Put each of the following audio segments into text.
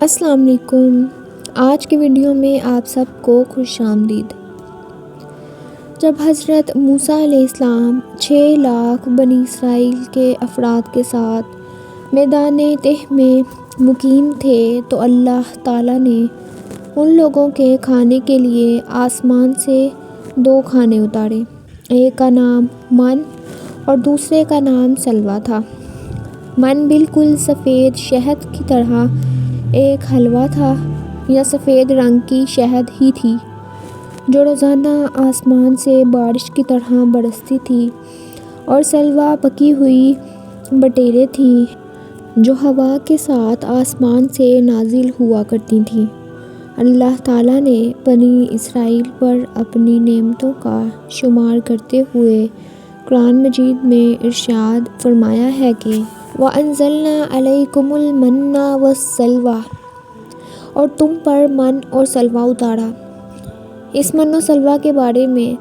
السلام علیکم۔ آج کی ویڈیو میں آپ سب کو خوش آمدید۔ جب حضرت موسیٰ علیہ السلام 6 لاکھ بنی اسرائیل کے افراد کے ساتھ میدان تہ میں مقیم تھے تو اللہ تعالیٰ نے ان لوگوں کے کھانے کے لیے آسمان سے 2 کھانے اتارے۔ ایک کا نام من اور دوسرے کا نام سلویٰ تھا۔ من بالکل سفید شہد کی طرح ایک حلوہ تھا یا سفید رنگ کی شہد ہی تھی جو روزانہ آسمان سے بارش کی طرح برستی تھی، اور سلویٰ پکی ہوئی بٹیریں تھیں جو ہوا کے ساتھ آسمان سے نازل ہوا کرتی تھیں۔ اللہ تعالیٰ نے بنی اسرائیل پر اپنی نعمتوں کا شمار کرتے ہوئے قرآن مجید میں ارشاد فرمایا ہے کہ وَأَنزَلْنَا عَلَيْكُمُ الْمَنَّ وَالسَّلْوَىٰ، اور تم پر من اور سلویٰ اتارا۔ اس من و سلویٰ کے بارے میں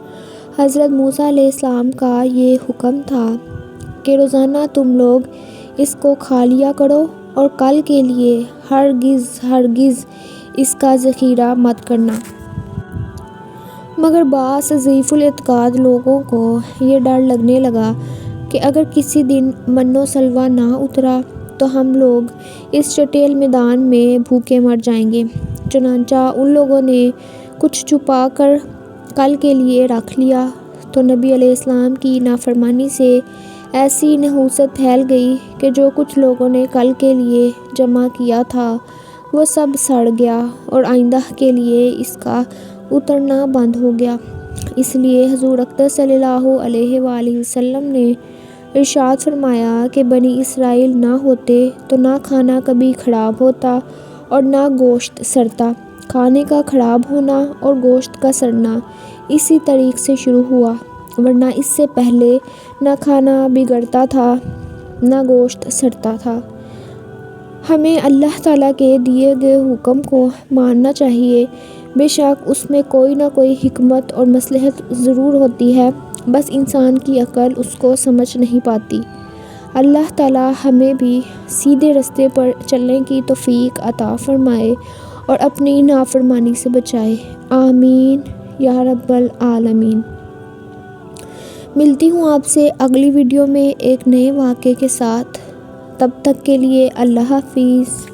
حضرت موسیٰ علیہ السلام کا یہ حکم تھا کہ روزانہ تم لوگ اس کو کھا لیا کرو اور کل کے لیے ہرگز اس کا ذخیرہ مت کرنا۔ مگر بعض ضعیف الاعتقاد لوگوں کو یہ ڈر لگنے لگا کہ اگر کسی دن من و سلویٰ نہ اترا تو ہم لوگ اس چٹیل میدان میں بھوکے مر جائیں گے۔ چنانچہ ان لوگوں نے کچھ چھپا کر کل کے لیے رکھ لیا تو نبی علیہ السلام کی نافرمانی سے ایسی نحوست پھیل گئی کہ جو کچھ لوگوں نے کل کے لیے جمع کیا تھا وہ سب سڑ گیا اور آئندہ کے لیے اس کا اترنا بند ہو گیا۔ اس لیے حضور اقدس صلی اللہ علیہ وآلہ وسلم نے ارشاد فرمایا کہ بنی اسرائیل نہ ہوتے تو نہ کھانا کبھی خراب ہوتا اور نہ گوشت سڑتا۔ کھانے کا خراب ہونا اور گوشت کا سڑنا اسی طریق سے شروع ہوا، ورنہ اس سے پہلے نہ کھانا بگڑتا تھا نہ گوشت سڑتا تھا۔ ہمیں اللہ تعالیٰ کے دیے گئے حکم کو ماننا چاہیے، بے شک اس میں کوئی نہ کوئی حکمت اور مصلحت ضرور ہوتی ہے، بس انسان کی عقل اس کو سمجھ نہیں پاتی۔ اللہ تعالیٰ ہمیں بھی سیدھے راستے پر چلنے کی توفیق عطا فرمائے اور اپنی نافرمانی سے بچائے، آمین یا رب العالمین۔ ملتی ہوں آپ سے اگلی ویڈیو میں ایک نئے واقعے کے ساتھ، تب تک کے لیے اللہ حافظ۔